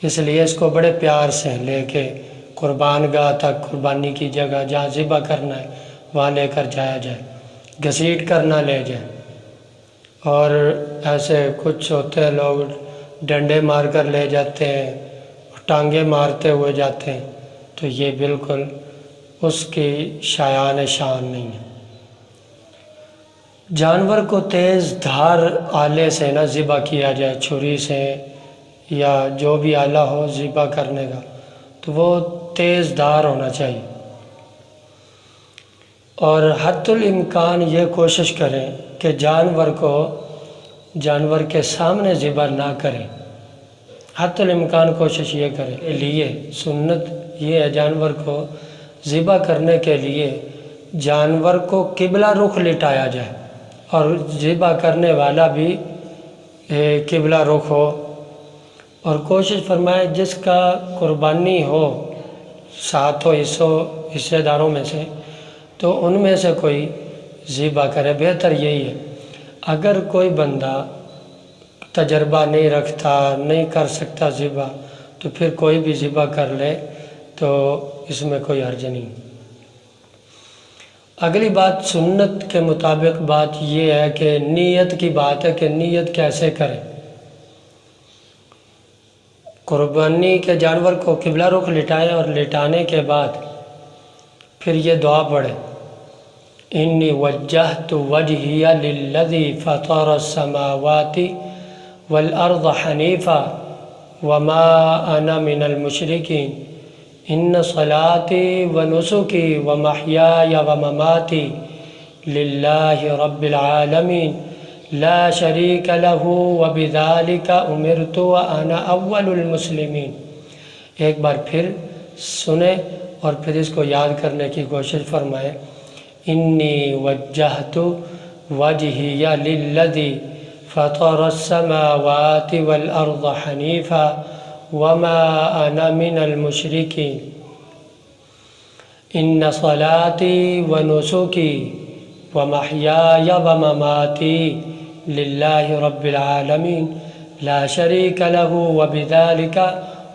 اس لیے اس کو بڑے پیار سے لے کے قربان گاہ تک، قربانی کی جگہ جہاں ذبح کرنا ہے وہاں لے کر جایا جائے، گھسیٹ کر نہ لے جائے۔ اور ایسے کچھ ہوتے ہیں لوگ ڈنڈے مار کر لے جاتے ہیں، ٹانگیں مارتے ہوئے جاتے ہیں، تو یہ بالکل اس کی شایان شان نہیں ہے۔ جانور کو تیز دھار آلے سے نہ ذبح کیا جائے، چھری سے یا جو بھی آلہ ہو ذبح کرنے کا، تو وہ تیز دھار ہونا چاہیے۔ اور حتی الامکان یہ کوشش کریں کہ جانور کے سامنے ذبح نہ کریں، حتی الامکان کوشش یہ کریں۔ لیے سنت یہ ہے جانور کو ذبح کرنے کے لیے جانور کو قبلہ رخ لٹایا جائے، اور ذبح کرنے والا بھی قبلہ رخ ہو، اور کوشش فرمائے جس کا قربانی ہو ساتوں حصے داروں میں سے، تو ان میں سے کوئی ذبح کرے، بہتر یہی ہے۔ اگر کوئی بندہ تجربہ نہیں رکھتا، نہیں کر سکتا ذبح، تو پھر کوئی بھی ذبح کر لے تو اس میں کوئی حرج نہیں۔ اگلی بات سنت کے مطابق بات یہ ہے کہ نیت کی بات ہے کہ نیت کیسے کریں۔ قربانی کے جانور کو قبلہ رخ لٹائیں، اور لٹانے کے بعد پھر یہ دعا پڑھیں، انی وجہت وجہی للذی فطر السماوات والارض حنیفا وما انا من المشرکین ان صلاتی ونسکی ومحیای ومماتی للہ رب العالمین لا شریک لہ وبذالک امرت وانا اول المسلمین۔ ایک بار پھر سنیں اور پھر اس کو یاد کرنے کی کوشش فرمائیں، انی وجہت وجہی للذی فطر السماوات والارض حنیفا وما انا من المشرکین ان صلاتی ونسکی ومحیای ومماتی للہ رب العالمین لا شریک لہ وبذالک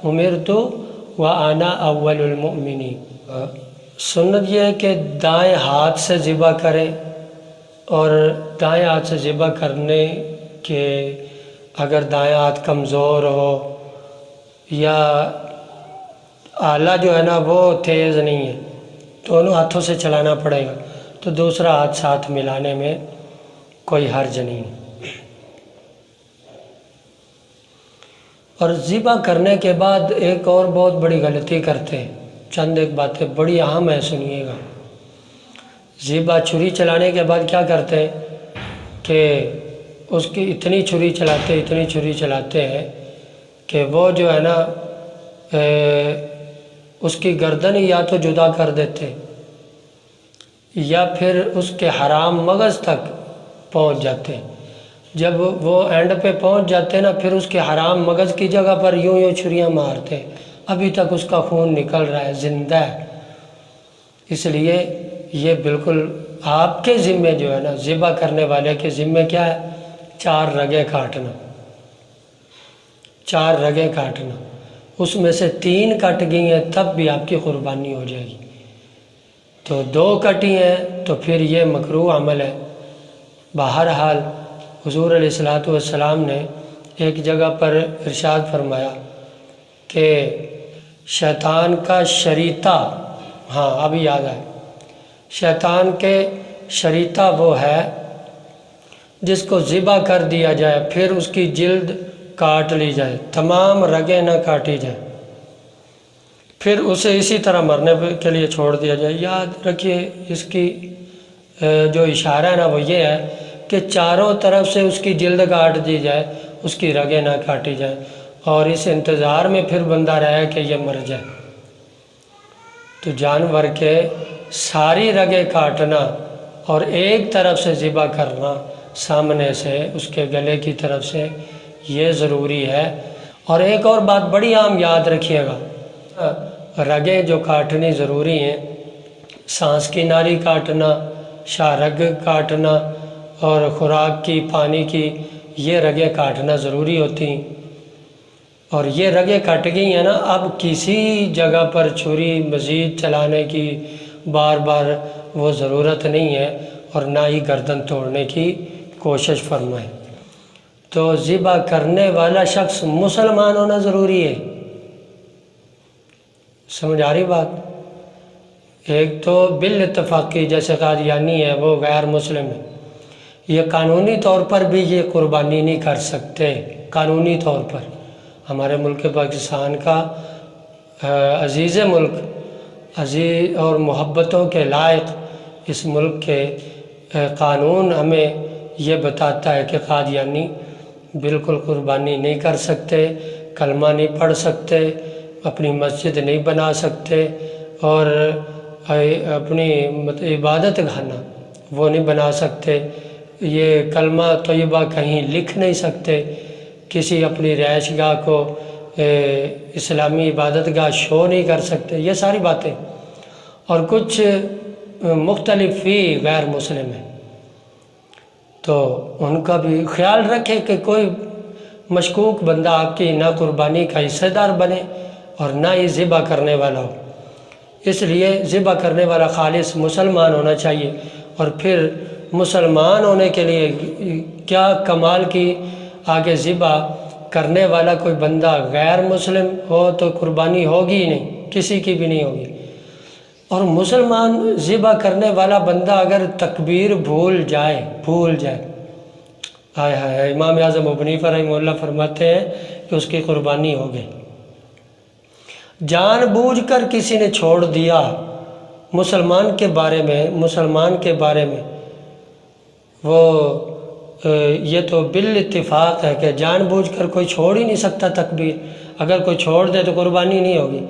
امرت وانا اول المؤمنین۔ سنت یہ ہے کہ دائیں ہاتھ سے ذبح کریں، اور دائیں ہاتھ سے ذبح کرنے کے اگر دائیں ہاتھ کمزور ہو یا آلہ جو ہے نا وہ تیز نہیں ہے، دونوں ہاتھوں سے چلانا پڑے گا، تو دوسرا ہاتھ ساتھ ملانے میں کوئی حرج نہیں۔ اور ذبح کرنے کے بعد ایک اور بہت بڑی غلطی کرتے ہیں، چند ایک باتیں بڑی اہم ہے، سنیے گا۔ ذبح چھری چلانے کے بعد کیا کرتے ہیں کہ اس کی اتنی چھری چلاتے ہیں کہ وہ جو ہے نا اس کی گردن یا تو جدا کر دیتے یا پھر اس کے حرام مغز تک پہنچ جاتے ہیں۔ جب وہ اینڈ پہ پہنچ جاتے ہیں نا، پھر اس کے حرام مغز کی جگہ پر یوں چھریاں مارتے ہیں، ابھی تک اس کا خون نکل رہا ہے، زندہ ہے۔ اس لیے یہ بالکل آپ کے ذمے جو ہے نا، ذبح کرنے والے کے ذمے کیا ہے؟ 4 رگیں کاٹنا، 4 رگیں کاٹنا۔ اس میں سے 3 کٹ گئی ہیں تب بھی آپ کی قربانی ہو جائے گی، تو 2 کٹی ہیں تو پھر یہ مکروہ عمل ہے۔ بہرحال حضور علیہ الصلوۃ والسلام نے ایک جگہ پر ارشاد فرمایا کہ شیطان کا شریطہ، ہاں ابھی یاد آئے، شیطان کے شریطہ وہ ہے جس کو ذبح کر دیا جائے، پھر اس کی جلد کاٹ لی جائے، تمام رگیں نہ کاٹی جائیں، پھر اسے اسی طرح مرنے کے لیے چھوڑ دیا جائے۔ یاد رکھیے اس کی جو اشارہ ہے نا وہ یہ ہے کہ چاروں طرف سے اس کی جلد کاٹ دی جائے، اس کی رگیں نہ کاٹی جائیں، اور اس انتظار میں پھر بندہ رہے کہ یہ مر جائے۔ تو جانور کے ساری رگیں کاٹنا اور ایک طرف سے ذبح کرنا، سامنے سے اس کے گلے کی طرف سے، یہ ضروری ہے۔ اور ایک اور بات بڑی عام یاد رکھیے گا، رگیں جو کاٹنی ضروری ہیں، سانس کی نالی کاٹنا، شاہ رگ کاٹنا، اور خوراک کی، پانی کی، یہ رگیں کاٹنا ضروری ہوتی ہیں۔ اور یہ رگیں کٹ گئی ہیں نا، اب کسی جگہ پر چھری مزید چلانے کی بار بار وہ ضرورت نہیں ہے، اور نہ ہی گردن توڑنے کی کوشش فرمائیں۔ تو ذبح کرنے والا شخص مسلمان ہونا ضروری ہے۔ سمجھ آ رہی بات؟ ایک تو بالاتفاقی جیسے قادیانی ہے وہ غیر مسلم ہے، یہ قانونی طور پر بھی یہ قربانی نہیں کر سکتے۔ قانونی طور پر ہمارے ملک پاکستان کا عزیز ملک، عزیز اور محبتوں کے لائق اس ملک کے قانون ہمیں یہ بتاتا ہے کہ قادیانی بالکل قربانی نہیں کر سکتے، کلمہ نہیں پڑھ سکتے، اپنی مسجد نہیں بنا سکتے، اور اپنی عبادت خانہ وہ نہیں بنا سکتے، یہ کلمہ طیبہ کہیں لکھ نہیں سکتے، کسی اپنی رہائش گاہ کو اسلامی عبادت گاہ شو نہیں کر سکتے، یہ ساری باتیں۔ اور کچھ مختلف ہی غیر مسلم ہیں، تو ان کا بھی خیال رکھیں کہ کوئی مشکوک بندہ آپ کی نہ قربانی کا حصہ دار بنے اور نہ ہی ذبح کرنے والا ہو۔ اس لیے ذبح کرنے والا خالص مسلمان ہونا چاہیے، اور پھر مسلمان ہونے کے لیے کیا کمال کی، آگے ذبح کرنے والا کوئی بندہ غیر مسلم ہو تو قربانی ہوگی ہی نہیں، کسی کی بھی نہیں ہوگی۔ اور مسلمان ذبح کرنے والا بندہ اگر تکبیر بھول جائے ہائے ہائے، امام اعظم ابو حنیفہ رحمہ اللہ فرماتے ہیں کہ اس کی قربانی ہو گئی۔ جان بوجھ کر کسی نے چھوڑ دیا مسلمان کے بارے میں وہ یہ تو بالاتفاق ہے کہ جان بوجھ کر کوئی چھوڑ ہی نہیں سکتا تکبیر، اگر کوئی چھوڑ دے تو قربانی نہیں ہوگی۔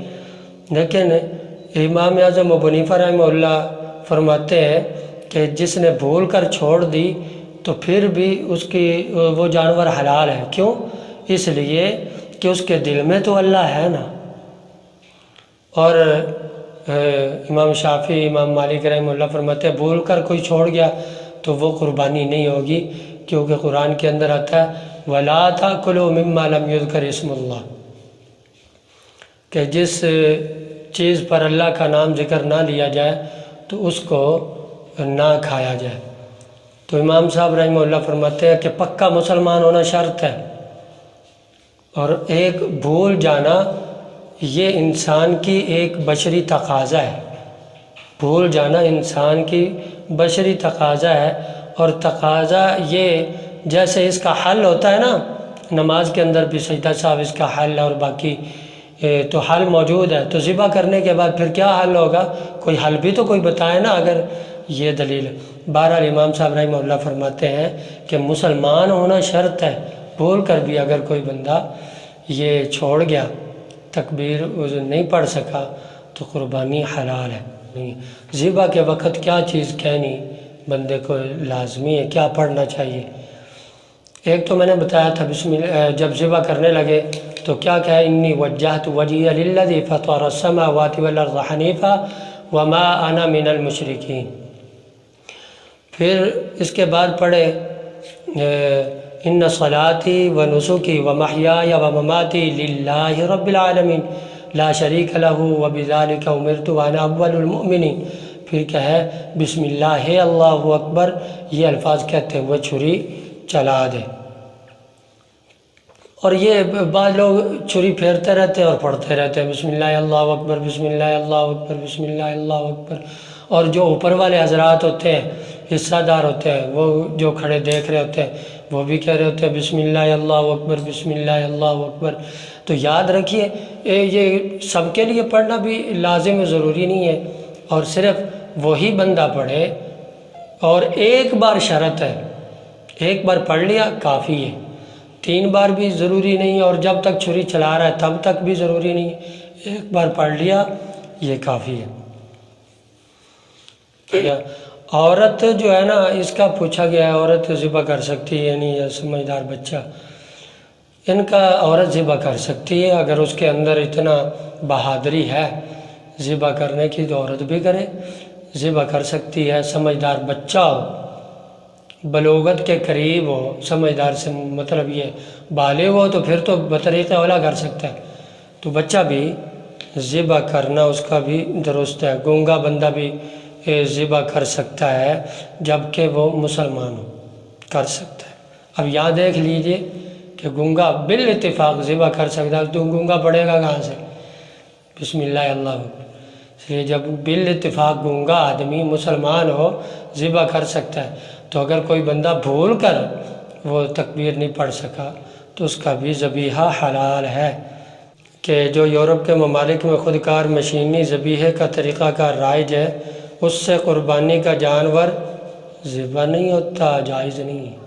لیکن امام اعظم ابو حنیفہ رحمہ اللہ فرماتے ہیں کہ جس نے بھول کر چھوڑ دی تو پھر بھی اس کی وہ جانور حلال ہے۔ کیوں؟ اس لیے کہ اس کے دل میں تو اللہ ہے نا۔ اور امام شافعی، امام مالک رحمہ اللہ فرماتے ہیں بھول کر کوئی چھوڑ گیا تو وہ قربانی نہیں ہوگی، کیونکہ قرآن کے اندر آتا ہے وَلَا تَأْكُلُوا مِمَّا لَمْ يُذْكَرِ اسْمُ اللَّهِ، کہ جس چیز پر اللہ کا نام ذکر نہ لیا جائے تو اس کو نہ کھایا جائے۔ تو امام صاحب رحمہ اللہ فرماتے ہیں کہ پکا مسلمان ہونا شرط ہے، اور ایک بھول جانا یہ انسان کی ایک بشری تقاضا ہے، بھول جانا انسان کی بشری تقاضا ہے۔ اور تقاضا یہ جیسے اس کا حل ہوتا ہے نا، نماز کے اندر بھی سجدہ صاحب اس کا حل ہے، اور باقی تو حل موجود ہے، تو ذبح کرنے کے بعد پھر کیا حل ہوگا؟ کوئی حل بھی تو کوئی بتائے نا، اگر یہ دلیل ہے۔ بہرحال امام صاحب رحمہ اللہ فرماتے ہیں کہ مسلمان ہونا شرط ہے، بھول کر بھی اگر کوئی بندہ یہ چھوڑ گیا، تکبیر نہیں پڑھ سکا، تو قربانی حلال ہے۔ ذبح کے وقت کیا چیز کہنی بندے کو لازمی ہے، کیا پڑھنا چاہیے؟ ایک تو میں نے بتایا تھا جب ذبح کرنے لگے تو کیا کہا، انی وجہت وجہی للذی فطر السماوات والارض حنیفا وما انا من المشرکین۔ پھر اس کے بعد پڑھے ان صلاتی و نسکی و محیای و مماتی للہ رب العالمین لا شریک لہ وبذالک امرت وانا اول المؤمنین۔ پھر کیا ہے، بسم اللہ اللہ اکبر، یہ الفاظ کہتے ہوئے چھری چلا دے۔ اور یہ بعض لوگ چھری پھیرتے رہتے ہیں اور پڑھتے رہتے ہیں بسم اللہ اللہ اکبر، بسم اللہ اللہ اکبر، بسم اللہ اللہ اکبر۔ اور جو اوپر والے حضرات ہوتے ہیں، حصہ دار ہوتے ہیں، وہ جو کھڑے دیکھ رہے ہوتے ہیں، وہ بھی کہہ رہے ہوتے ہیں بسم اللہ اللہ اکبر، بسم اللہ اللہ اکبر۔ تو یاد رکھیے یہ سب کے لیے پڑھنا بھی لازم و ضروری نہیں ہے، اور صرف وہی بندہ پڑھے، اور ایک بار شرط ہے، ایک بار پڑھ لیا کافی ہے، 3 بار بھی ضروری نہیں ہے، اور جب تک چھری چلا رہا ہے تب تک بھی ضروری نہیں ہے، ایک بار پڑھ لیا یہ کافی ہے۔ عورت جو ہے نا، اس کا پوچھا گیا ہے عورت ذبح کر سکتی ہے نہیں، یا سمجھدار بچہ، ان کا عورت ذبح کر سکتی ہے اگر اس کے اندر اتنا بہادری ہے ذبح کرنے کی، تو عورت بھی کرے، ذبح کر سکتی ہے۔ سمجھدار بچہ ہو، بلوغت کے قریب ہو، سمجھدار سے مطلب یہ بالغ ہو تو پھر تو بطریق اولا کر سکتا ہے، تو بچہ بھی ذبح کرنا اس کا بھی درست ہے۔ گونگا بندہ بھی ذبح کر سکتا ہے جبکہ وہ مسلمان ہو، کر سکتا ہے۔ اب یہاں دیکھ لیجئے کہ گونگا بالاتفاق ذبح کر سکتا ہے، تو گونگا پڑے گا کہاں سے؟ بسم اللہ اللہ اکبر۔ اس لیے جب بالاتفاق گونگا آدمی مسلمان ہو ذبح کر سکتا ہے، تو اگر کوئی بندہ بھول کر وہ تکبیر نہیں پڑھ سکا تو اس کا بھی ذبیحہ حلال ہے۔ کہ جو یورپ کے ممالک میں خود کار مشینی ذبیحے کا طریقہ کار رائج ہے، اس سے قربانی کا جانور ذبح نہیں ہوتا، جائز نہیں ہے۔